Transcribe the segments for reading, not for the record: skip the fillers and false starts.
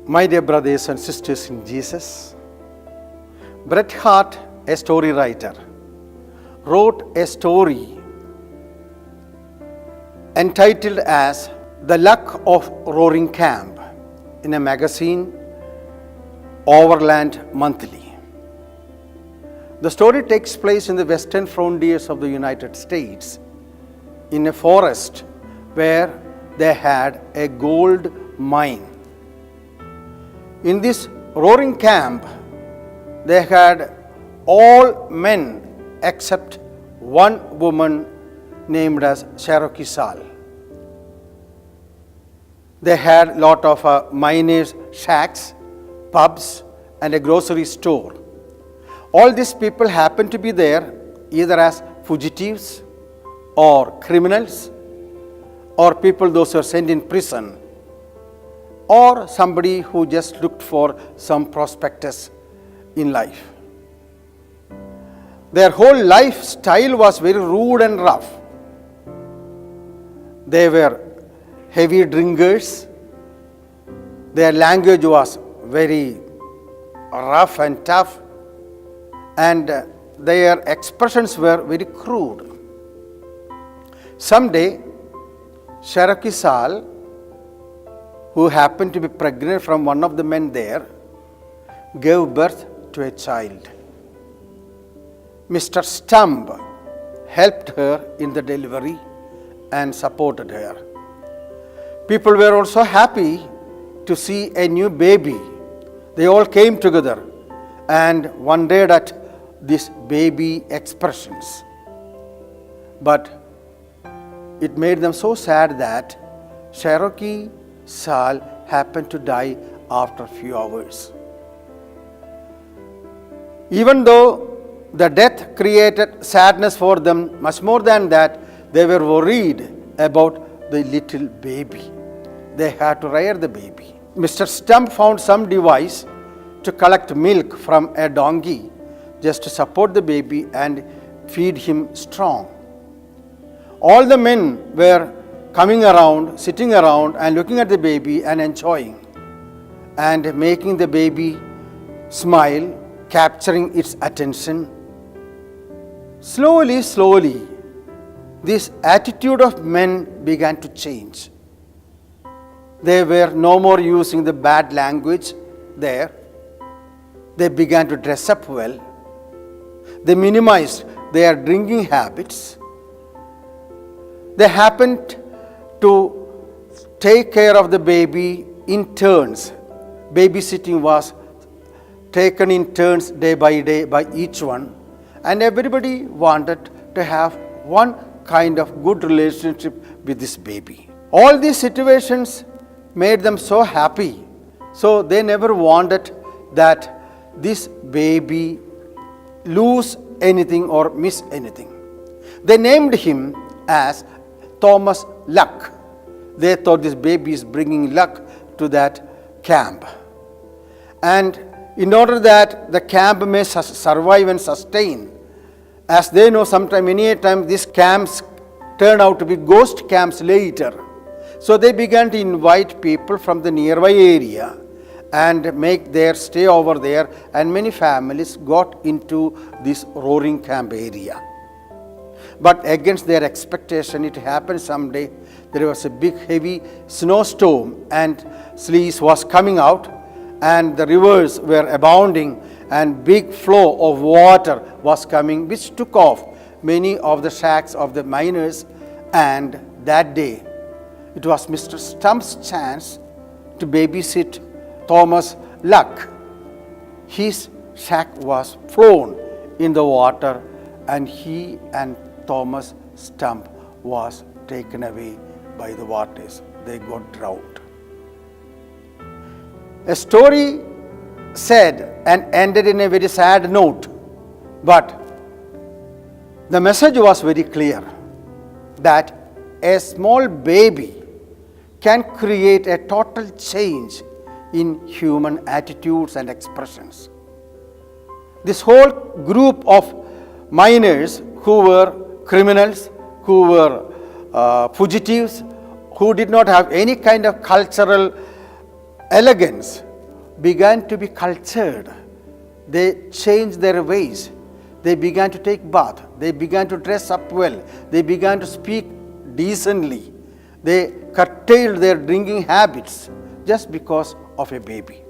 My dear brothers and sisters in Jesus, Bret Hart, a story writer, wrote a story entitled as The Luck of Roaring Camp in a magazine, Overland Monthly. The story takes place in the western frontiers of the United States, in a forest where they had a gold mine. In this roaring camp, they had all men except one woman named as Cherokee Sal. They had lot of miners' shacks, pubs, and a grocery store. All these people happened to be there either as fugitives or criminals or people those who are sent in prison, or somebody who just looked for some prospectus in life. Their whole lifestyle was very rude and rough. They were heavy drinkers. Their language was very rough and tough, and their expressions were very crude. Someday, Cherokee Sal, who happened to be pregnant from one of the men there, gave birth to a child. Mr. Stump helped her in the delivery and supported her. People were also happy to see a new baby. They all came together and wondered at these baby expressions. But it made them so sad that Cherokee Sal happened to die after a few hours. Even though the death created sadness for them, much more than that, they were worried about the little baby. They had to rear the baby. Mr. Stump found some device to collect milk from a donkey just to support the baby and feed him strong. All the men were coming around, sitting around and looking at the baby and enjoying and making the baby smile, capturing its attention. Slowly, this attitude of men began to change. They were no more using the bad language there. They began to dress up well. They minimized their drinking habits. They happened to take care of the baby in turns. Babysitting was taken in turns day by day by each one, and everybody wanted to have one kind of good relationship with this baby. All these situations made them so happy, so they never wanted that this baby lose anything or miss anything. They named him as Thomas Luck. They thought this baby is bringing luck to that camp. And in order that the camp may survive and sustain, as they know, many a time these camps turn out to be ghost camps later. So they began to invite people from the nearby area and make their stay over there, and many families got into this roaring camp area. But against their expectation, it happened someday. There was a big heavy snowstorm and sleet was coming out, and the rivers were abounding, and big flow of water was coming, which took off many of the shacks of the miners. And that day, it was Mr. Stump's chance to babysit Thomas Luck. His shack was flown in the water, and he and Thomas Stump was taken away by the waters. They got drowned. A story said and ended in a very sad note, but the message was very clear that a small baby can create a total change in human attitudes and expressions. This whole group of miners who were criminals, who were fugitives, who did not have any kind of cultural elegance, began to be cultured. They changed their ways. They began to take bath. They began to dress up well. They began to speak decently. They curtailed their drinking habits just because of a baby.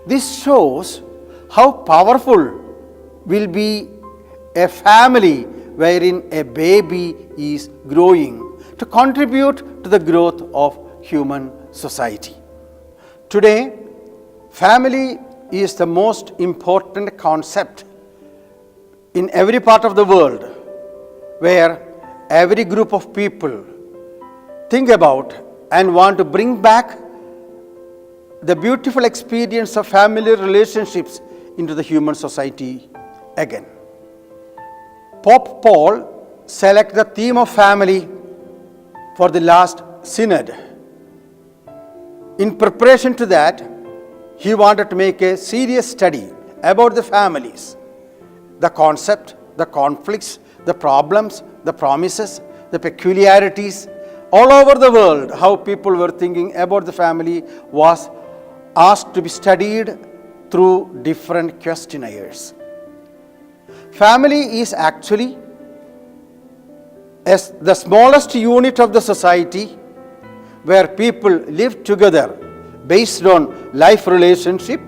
This shows how powerful will be a family wherein a baby is growing to contribute to the growth of human society. Today, family is the most important concept in every part of the world, where every group of people think about and want to bring back the beautiful experience of family relationships into the human society again. Pope Paul selected the theme of family for the last synod. In preparation to that, he wanted to make a serious study about the families, the concept, the conflicts, the problems, the promises, the peculiarities. All over the world, how people were thinking about the family was asked to be studied through different questionnaires. Family is actually the smallest unit of the society where people live together based on life relationship,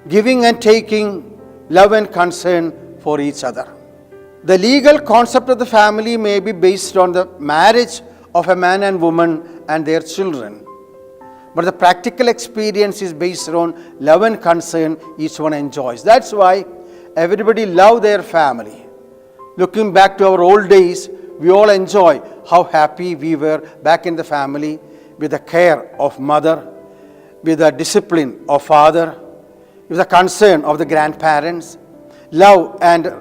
giving and taking, love and concern for each other. The legal concept of the family may be based on the marriage of a man and woman and their children. But the practical experience is based on love and concern each one enjoys. That's why everybody loves their family. Looking back to our old days, we all enjoy how happy we were back in the family with the care of mother, with the discipline of father, with the concern of the grandparents, love and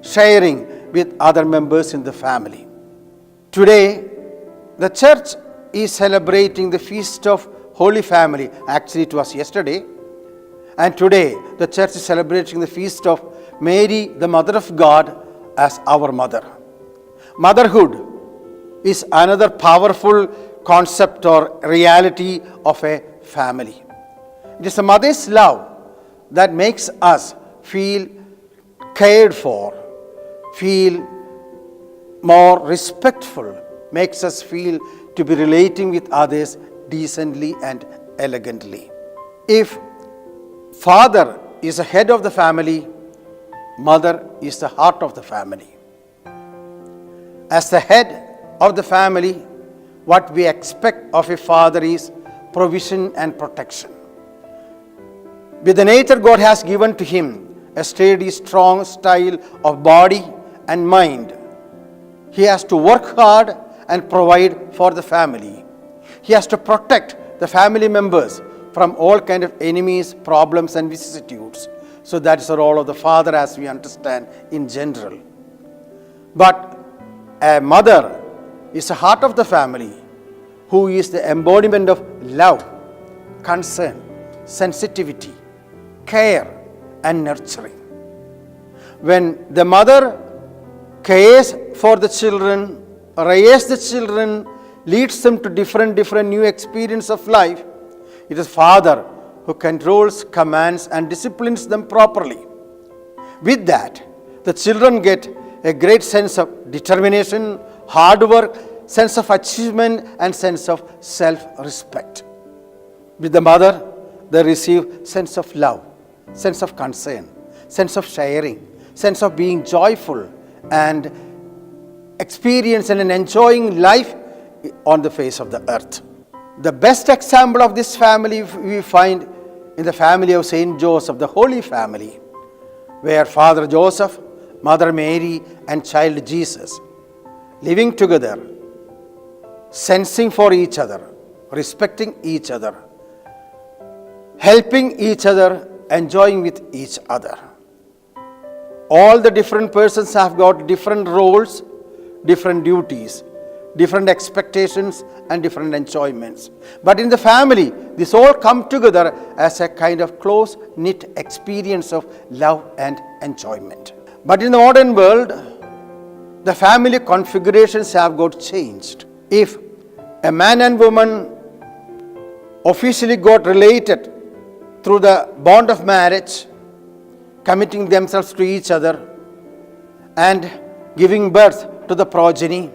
sharing with other members in the family. Today, the church is celebrating the feast of Holy Family. Actually, it was yesterday. And today, the church is celebrating the feast of Mary, the Mother of God, as our mother. Motherhood is another powerful concept or reality of a family. It is a mother's love that makes us feel cared for, feel more respectful, makes us feel to be relating with others decently and elegantly. If father is the head of the family, mother is the heart of the family. As the head of the family, what we expect of a father is provision and protection. With the nature God has given to him, a steady, strong style of body and mind, he has to work hard and provide for the family. He has to protect the family members from all kind of enemies, problems and vicissitudes. So that is the role of the father as we understand in general. But a mother is the heart of the family, who is the embodiment of love, concern, sensitivity, care and nurturing. When the mother cares for the children, raises the children, leads them to different new experience of life, it is father who controls, commands and disciplines them properly. With that, the children get a great sense of determination, hard work, sense of achievement and sense of self-respect. With the mother, they receive sense of love, sense of concern, sense of sharing, sense of being joyful and experiencing and enjoying life on the face of the earth. The best example of this family we find in the family of Saint Joseph, the Holy Family, where Father Joseph, Mother Mary and child Jesus living together, sensing for each other, respecting each other, helping each other, enjoying with each other. All the different persons have got different roles, different duties, different expectations and different enjoyments. But in the family, this all come together as a kind of close-knit experience of love and enjoyment. But in the modern world, the family configurations have got changed. If a man and woman officially got related through the bond of marriage, committing themselves to each other and giving birth to the progeny,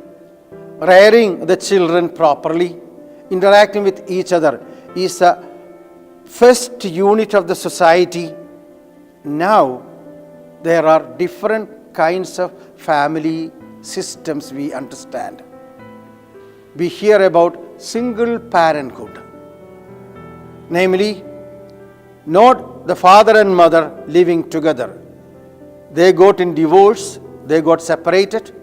rearing the children properly, interacting with each other is the first unit of the society. Now there are different kinds of family systems we understand. We hear about single parenthood, namely not the father and mother living together. They got in divorce, they got separated,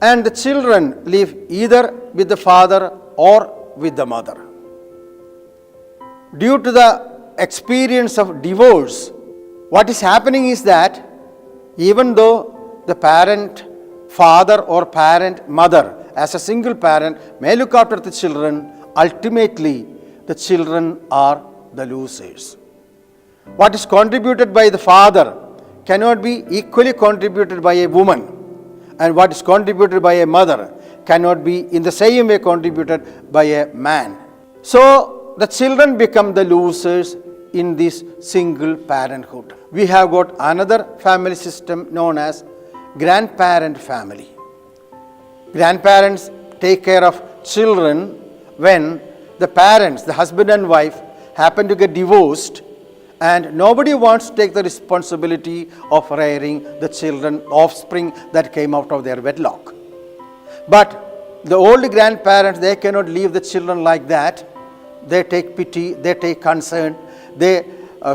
and the children live either with the father or with the mother. Due to the experience of divorce, what is happening is that even though the parent father or parent mother as a single parent may look after the children, ultimately the children are the losers. What is contributed by the father cannot be equally contributed by a woman, and what is contributed by a mother cannot be in the same way contributed by a man. So the children become the losers in this single parenthood. We have got another family system known as grandparent family. Grandparents take care of children when the parents, the husband and wife, happen to get divorced, and nobody wants to take the responsibility of rearing the children, offspring that came out of their wedlock. But the old grandparents, they cannot leave the children like that. They take pity, they take concern, they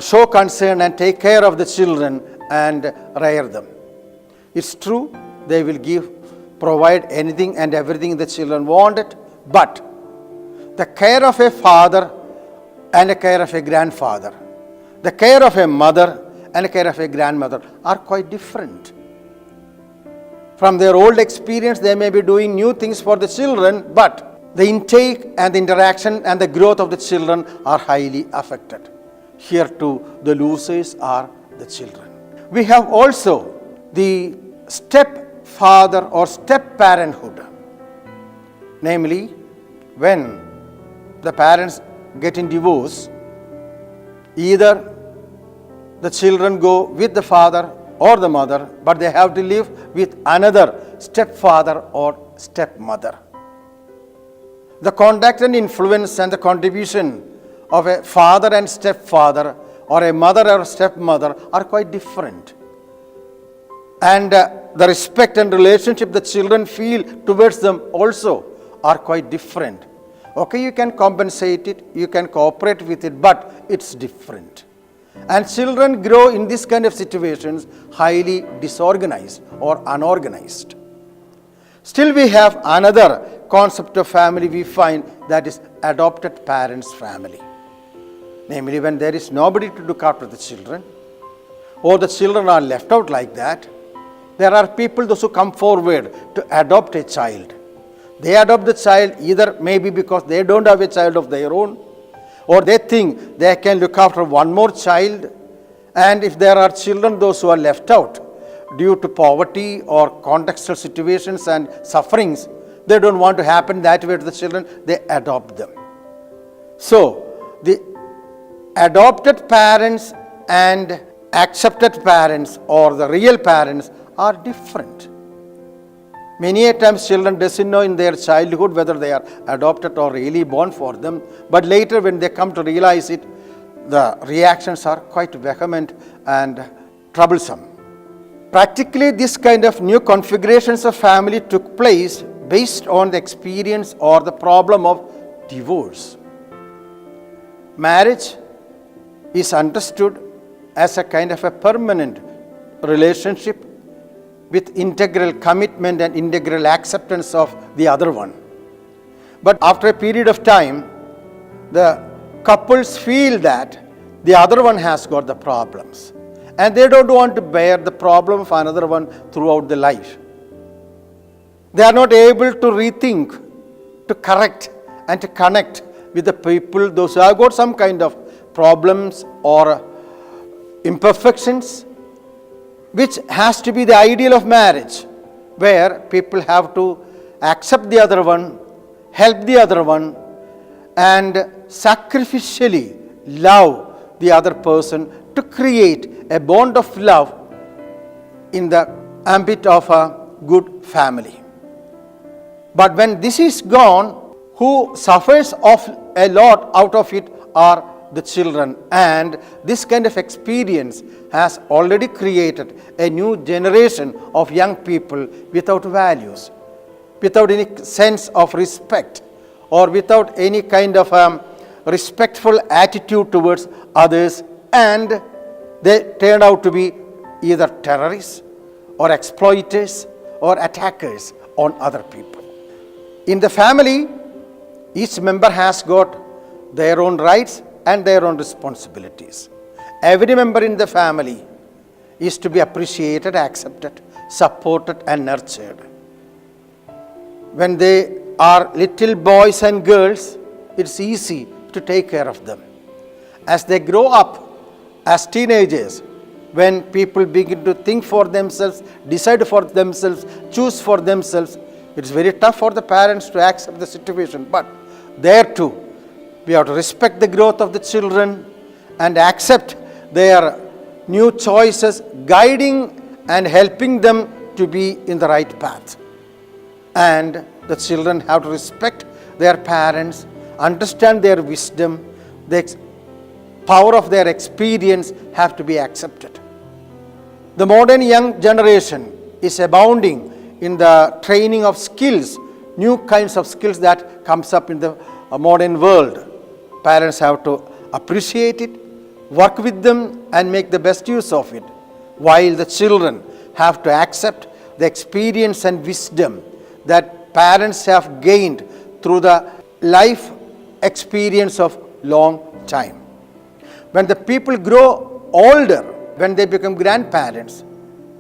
show concern and take care of the children and rear them. It's true, they will provide anything and everything the children wanted, but the care of a father and the care of a grandfather, the care of a mother and the care of a grandmother are quite different. From their old experience, they may be doing new things for the children, but the intake and the interaction and the growth of the children are highly affected. Here too, the losers are the children. We have also the stepfather or step-parenthood. Namely, when the parents get in divorce, either the children go with the father or the mother, but they have to live with another stepfather or stepmother. The contact and influence and the contribution of a father and stepfather or a mother or stepmother are quite different. And the respect and relationship the children feel towards them also are quite different. Okay, you can compensate it, you can cooperate with it, but it's different. And children grow in this kind of situations highly disorganized or unorganized. Still, we have another concept of family we find, that is adopted parents' family. Namely, when there is nobody to look after the children, or the children are left out like that, there are people, those who come forward to adopt a child. They adopt the child either maybe because they don't have a child of their own, or they think they can look after one more child, and if there are children, those who are left out due to poverty or contextual situations and sufferings, they don't want to happen that way to the children, they adopt them. So, the adopted parents and accepted parents or the real parents are different. Many a times children doesn't know in their childhood whether they are adopted or really born for them, but later when they come to realize it, the reactions are quite vehement and troublesome. Practically, this kind of new configurations of family took place based on the experience or the problem of divorce. Marriage is understood as a kind of a permanent relationship with integral commitment and integral acceptance of the other one. But after a period of time, the couples feel that the other one has got the problems, and they don't want to bear the problem of another one throughout the life. They are not able to rethink, to correct and to connect with the people, those who have got some kind of problems or imperfections, which has to be the ideal of marriage, where people have to accept the other one, help the other one, and sacrificially love the other person to create a bond of love in the ambit of a good family. But when this is gone, who suffers a lot out of it are the children, and this kind of experience has already created a new generation of young people without values, without any sense of respect, or without any kind of respectful attitude towards others, and they turned out to be either terrorists or exploiters or attackers on other people. In the family, each member has got their own rights and their own responsibilities. Every member in the family is to be appreciated, accepted, supported, and nurtured. When they are little boys and girls, it's easy to take care of them. As they grow up as teenagers, when people begin to think for themselves, decide for themselves, choose for themselves, it's very tough for the parents to accept the situation. But there too, we have to respect the growth of the children and accept their new choices, guiding and helping them to be in the right path. And the children have to respect their parents, understand their wisdom, the power of their experience have to be accepted. The modern young generation is abounding in the training of skills, new kinds of skills that comes up in the modern world. Parents have to appreciate it, work with them, and make the best use of it, while the children have to accept the experience and wisdom that parents have gained through the life experience of long time. When the people grow older, when they become grandparents,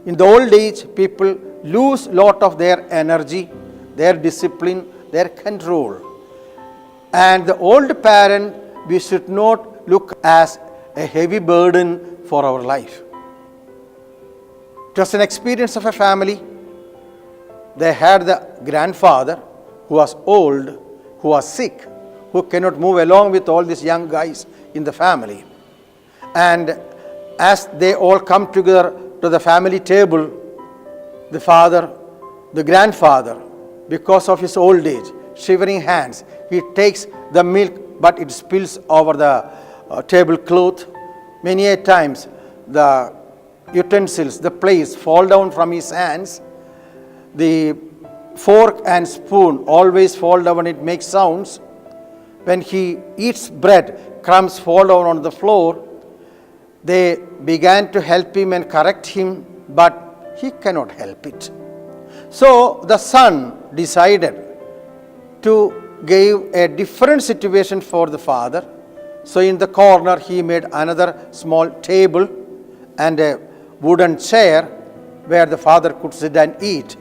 in the old age, people lose a lot of their energy, their discipline, their control. And the old parent, we should not look as a heavy burden for our life. It was an experience of a family. They had the grandfather who was old, who was sick, who cannot move along with all these young guys in the family. And as they all come together to the family table, the father, the grandfather, because of his old age, shivering hands, he takes the milk, but it spills over the tablecloth. Many a times the utensils, the plates fall down from his hands. The fork and spoon always fall down and it makes sounds. When he eats bread, crumbs fall down on the floor. They began to help him and correct him, but he cannot help it. So the son decided to give a different situation for the father. So in the corner he made another small table and a wooden chair where the father could sit and eat.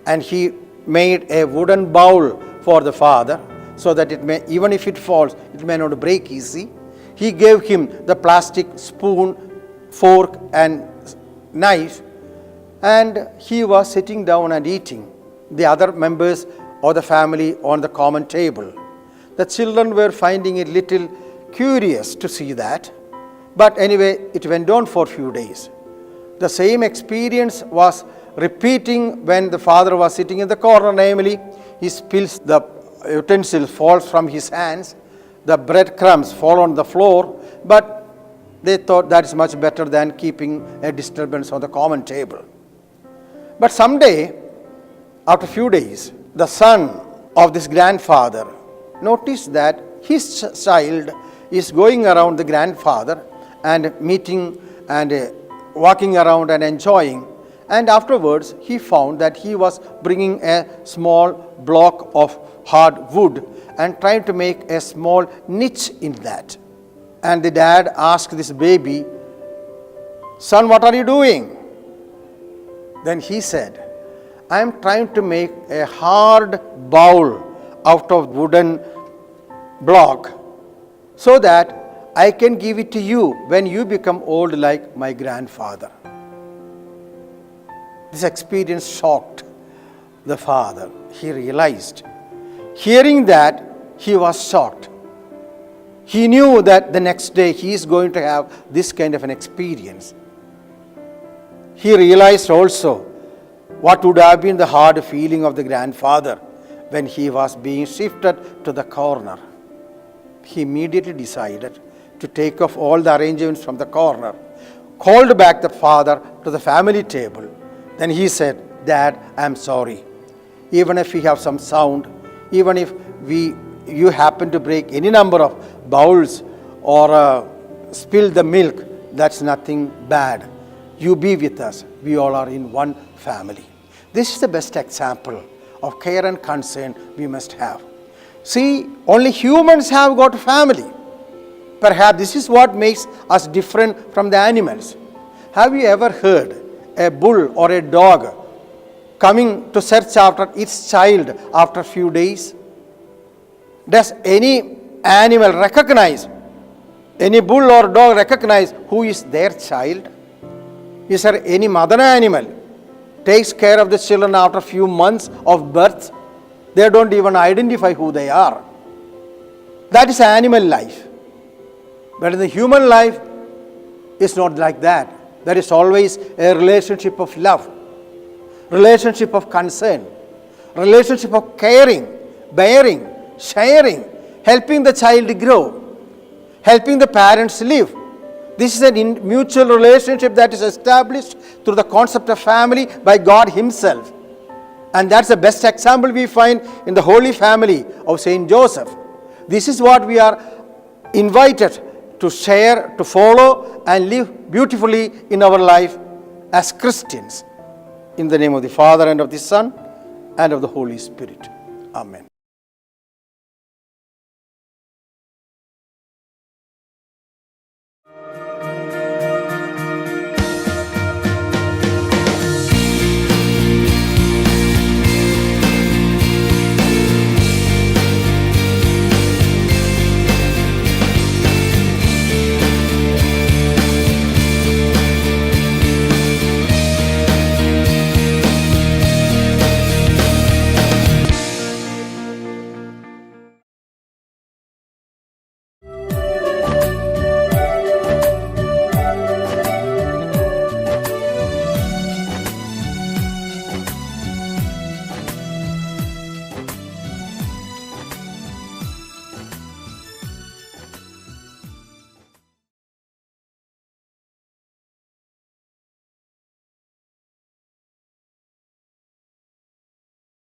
And he made a wooden bowl for the father so that it may, even if it falls, it may not break easy. He gave him the plastic spoon, fork and knife, and he was sitting down and eating. The other members of the family on the common table. The children were finding it little curious to see that, but anyway, it went on for a few days. The same experience was repeating when the father was sitting in the corner, namely, he spills the utensil, falls from his hands, the breadcrumbs fall on the floor, but they thought that is much better than keeping a disturbance on the common table. But someday, after a few days, the son of this grandfather noticed that his child is going around the grandfather and meeting and walking around and enjoying. And afterwards, he found that he was bringing a small block of hard wood and trying to make a small niche in that. And the dad asked this baby, "Son, what are you doing?" Then he said, "I am trying to make a hard bowl out of wooden block so that I can give it to you when you become old like my grandfather." This experience shocked the father. He realized. Hearing that, he was shocked. He knew that the next day he is going to have this kind of an experience. He realized also what would have been the hard feeling of the grandfather when he was being shifted to the corner. He immediately decided to take off all the arrangements from the corner, called back the father to the family table. Then he said, "Dad, I am sorry. Even if we have some sound, even if you happen to break any number of bowls or spill the milk, that's nothing bad. You be with us. We all are in one family." This is the best example of care and concern we must have. See, only humans have got a family. Perhaps this is what makes us different from the animals. Have you ever heard a bull or a dog coming to search after its child after a few days? Does any animal recognize, any bull or dog recognize who is their child? Is there any mother animal takes care of the children after a few months of birth? They don't even identify who they are. That is animal life. But in the human life, it's not like that. There is always a relationship of love, relationship of concern, relationship of caring, bearing, sharing, helping the child grow, helping the parents live. This is a mutual relationship that is established through the concept of family by God Himself. And that's the best example we find in the Holy Family of Saint Joseph. This is what we are invited to share, to follow, and live beautifully in our life as Christians. In the name of the Father, and of the Son, and of the Holy Spirit. Amen.